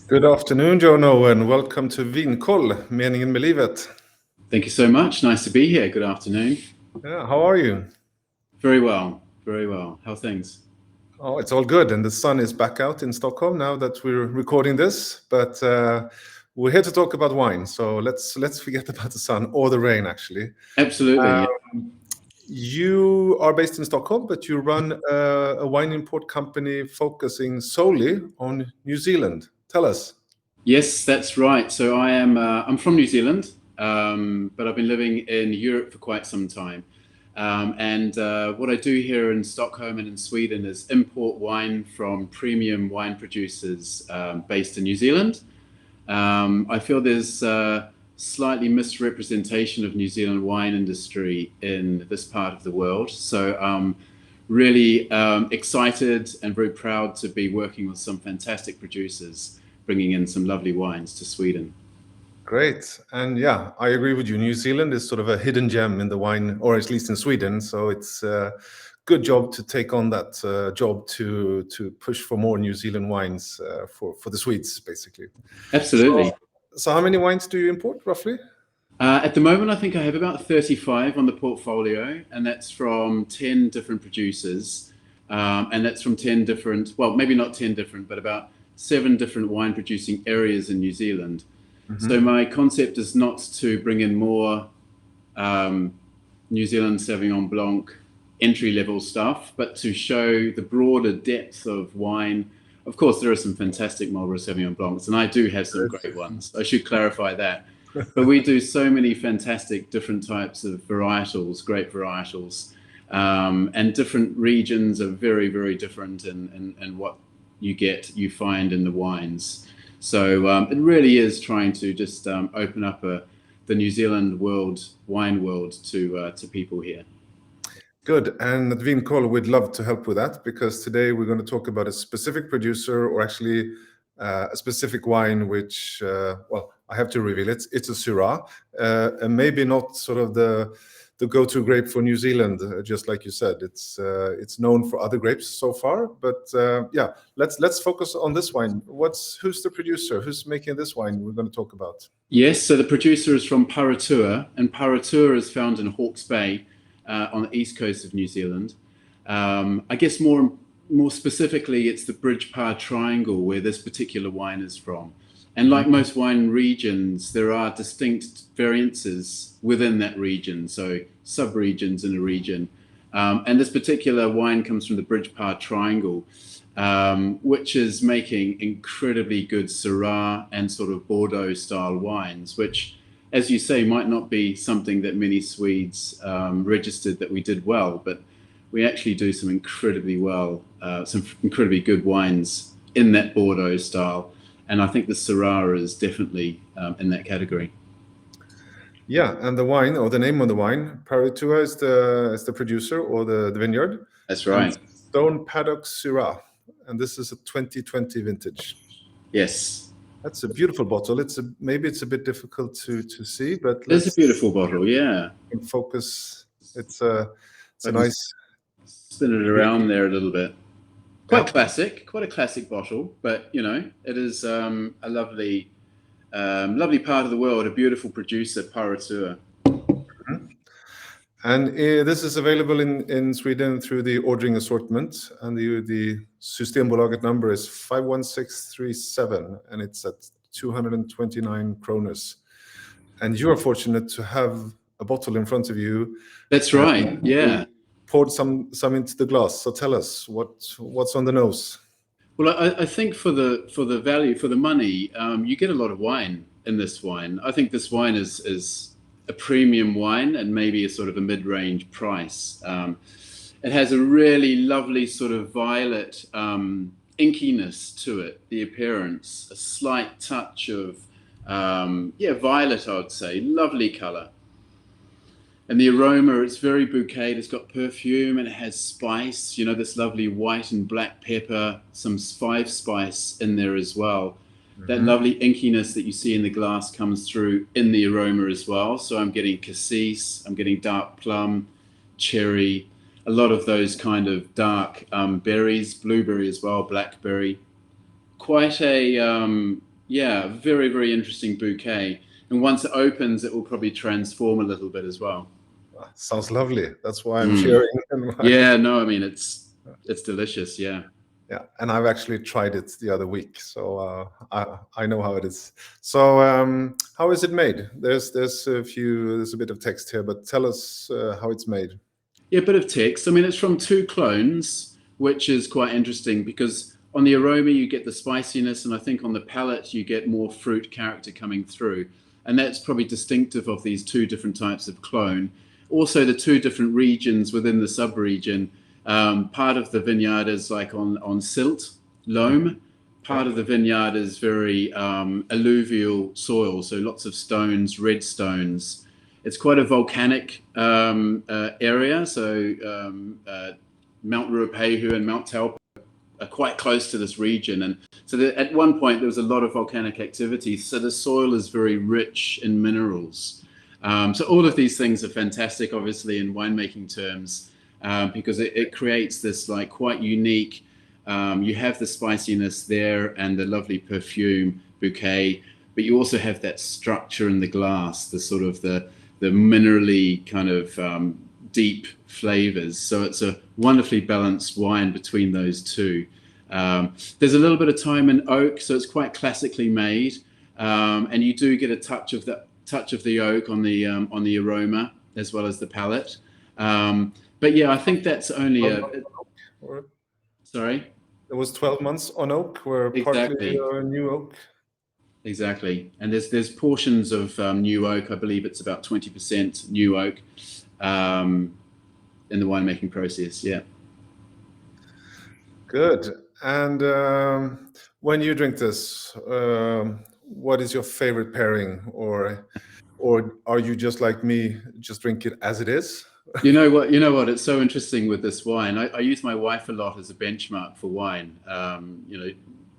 Good afternoon, Jono, and welcome to Vinkoll, Meningen med livet. Thank you so much. Nice to be here. Good afternoon. Yeah, how are you? Very well. Very well. How are things? Oh, it's all good, and the sun is back out in Stockholm now that we're recording this. But we're here to talk about wine, so let's forget about the sun or the rain. Actually, Absolutely. you are based in Stockholm, but you run a wine import company focusing solely on New Zealand. Tell us. Yes, that's right. So I'm from New Zealand, but I've been living in Europe for quite some time. What I do here in Stockholm and in Sweden is import wine from premium wine producers based in New Zealand. I feel there's slightly misrepresentation of New Zealand wine industry in this part of the world. So I'm really excited and very proud to be working with some fantastic producers, bringing in some lovely wines to Sweden. Great. And yeah, I agree with you. New Zealand is sort of a hidden gem in the wine, or at least in Sweden. So it's a good job to take on that job to push for more New Zealand wines for the Swedes, basically. Absolutely. So how many wines do you import, roughly? At the moment, I think I have about 35 on the portfolio, and that's from 10 different producers. And that's from 10 different, well, maybe not 10 different, but about 7 different wine producing areas in New Zealand. So my concept is not to bring in more New Zealand Sauvignon Blanc entry-level stuff, but to show the broader depth of wine. Of course, there are some fantastic Marlborough Sauvignon Blancs, and I do have some great ones. I should clarify that. But we do so many fantastic different types of varietals, great varietals, and different regions are very, very different in what you find in the wines. So it really is trying to just open up the New Zealand wine world to people here. Good. And at Vinkoll, we'd love to help with that because today we're going to talk about a specific producer, or actually a specific wine, which, well, I have to reveal it. It's a Syrah, and maybe not sort of the go-to grape for New Zealand, just like you said. It's known for other grapes so far, but yeah, let's focus on this wine. Who's the producer? Who's making this wine we're going to talk about? Yes, so the producer is from Paritua, and Paritua is found in Hawke's Bay on the east coast of New Zealand. I guess more specifically, it's the Bridge Power Triangle where this particular wine is from. And like most wine regions, there are distinct variances within that region, so sub-regions in a region. And this particular wine comes from the Bridge Power Triangle, which is making incredibly good Syrah and sort of Bordeaux-style wines, which, as you say, might not be something that many Swedes registered that we did well, but we actually do some incredibly good wines in that Bordeaux style. And I think the Syrah is definitely in that category. Yeah, and the wine, or the name of the wine, Paritua is the producer or the vineyard. That's right. And Stone Paddock Syrah, and this is a 2020 vintage. Yes. That's a beautiful bottle. Maybe it's a bit difficult to see, but it's a beautiful bottle. Yeah. In focus, it's a nice. Spin it around there a little bit. Quite a classic bottle, but it is a lovely part of the world, a beautiful producer, Paritua. And this is available in Sweden through the ordering assortment, and the Systembolaget number is 51637, and it's at 229 kronor. And you are fortunate to have a bottle in front of you. That's right. Yeah. Poured some into the glass. So tell us what's on the nose. Well, I think for the value, for the money, you get a lot of wine in this wine. I think this wine is a premium wine and maybe a sort of a mid-range price. It has a really lovely sort of violet inkiness to it, the appearance, a slight touch of violet, I would say, lovely color. And the aroma, it's very bouquet. It's got perfume and it has spice, this lovely white and black pepper, some 5-spice in there as well. That lovely inkiness that you see in the glass comes through in the aroma as well. So I'm getting cassis, I'm getting dark plum, cherry, a lot of those kind of dark berries, blueberry as well, blackberry. Quite a Yeah, very, very interesting bouquet. And once it opens, it will probably transform a little bit as well. Sounds lovely. That's why I'm sharing. And Yeah, no, I mean, it's delicious. Yeah. yeah, and I've actually tried it the other week, so I know how it is. So how is it made? There's a bit of text here, but tell us how it's made. Yeah, a bit of text. I mean, it's from two clones, which is quite interesting because on the aroma you get the spiciness, and I think on the palate you get more fruit character coming through, and that's probably distinctive of these two different types of clone. Also, the two different regions within the sub-region. Part of the vineyard is like on silt, loam. Part of the vineyard is very alluvial soil, so lots of stones, red stones. It's quite a volcanic area, so Mount Ruapehu and Mount Taupo are quite close to this region, and so at one point there was a lot of volcanic activity. So the soil is very rich in minerals. So all of these things are fantastic, obviously, in winemaking terms, because it creates this like quite unique. You have the spiciness there and the lovely perfume bouquet, but you also have that structure in the glass, the sort of the minerally kind of deep flavors. So it's a wonderfully balanced wine between those two. There's a little bit of time in oak, so it's quite classically made, and you do get a touch of the oak on the aroma as well as the palate. But yeah, I think that's only sorry. It was 12 months on oak, where Exactly. partly new oak. Exactly, and there's portions of new oak. I believe it's about 20% new oak in the winemaking process. Yeah. Good. And when you drink this, what is your favorite pairing, or are you just like me, just drink it as it is? You know what? It's so interesting with this wine. I use my wife a lot as a benchmark for wine.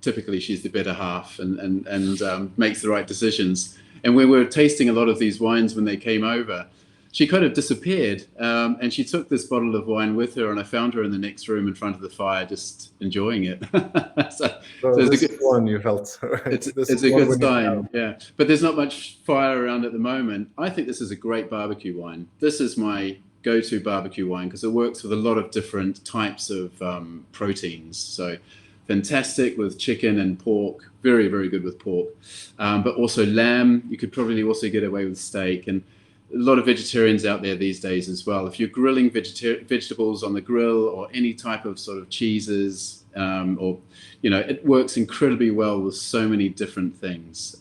Typically she's the better half and makes the right decisions. And we were tasting a lot of these wines when they came over. She kind of disappeared, and she took this bottle of wine with her, and I found her in the next room in front of the fire, just enjoying it. so this is one you felt. Right? It's a good sign, yeah. But there's not much fire around at the moment. I think this is a great barbecue wine. This is my go-to barbecue wine because it works with a lot of different types of proteins. So fantastic with chicken and pork, very, very good with pork. But also lamb, you could probably also get away with steak. And a lot of vegetarians out there these days as well. If you're grilling vegetables on the grill or any type of sort of cheeses, or it works incredibly well with so many different things.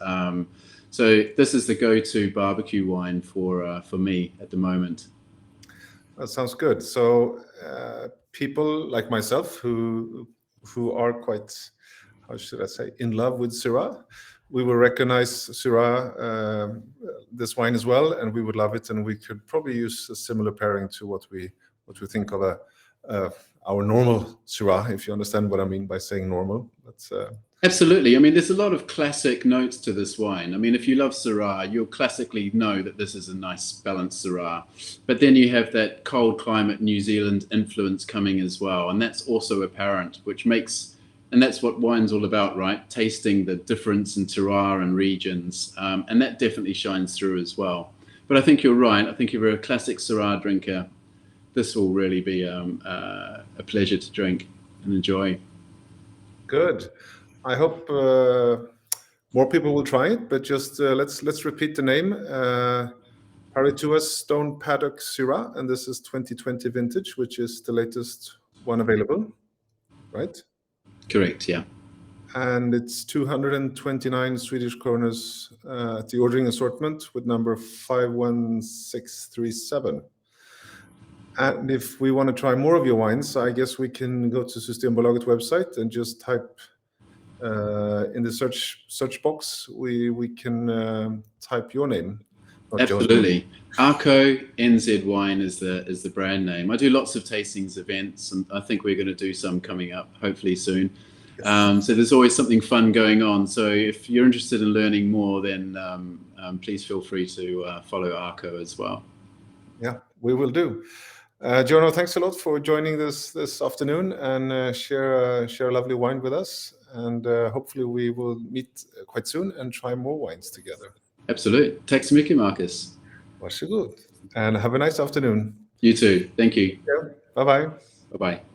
So this is the go-to barbecue wine for me at the moment. That sounds good. So people like myself who are quite, how should I say, in love with Syrah, we will recognize Syrah, this wine as well, and we would love it. And we could probably use a similar pairing to what we think of our normal Syrah, if you understand what I mean by saying normal. That's Absolutely. I mean, there's a lot of classic notes to this wine. I mean, if you love Syrah, you'll classically know that this is a nice balanced Syrah. But then you have that cold climate New Zealand influence coming as well. And that's also apparent, and that's what wine's all about, right? Tasting the difference in terroir and regions. And that definitely shines through as well. But I think you're right. I think if you're a classic Syrah drinker, this will really be a pleasure to drink and enjoy. good. I hope more people will try it, but just let's repeat the name. Paritua Stone Paddock Syrah, and this is 2020 vintage, which is the latest one available, right? Correct, yeah. And it's 229 Swedish kroners at the ordering assortment with number 51637. And if we want to try more of your wines, I guess we can go to Systembolaget website and just type in the search box. We can type your name. Absolutely. Arco NZ Wine is the brand name. I do lots of tastings events, and I think we're going to do some coming up hopefully soon. Yes. So there's always something fun going on. So if you're interested in learning more, then please feel free to follow Arco as well. Yeah, we will do. Jono, thanks a lot for joining this afternoon and share a lovely wine with us. And hopefully we will meet quite soon and try more wines together. Absolutely. Tack så mycket, Marcus. Varsågod. And have a nice afternoon. You too. Thank you. Yeah. Bye-bye. Bye-bye.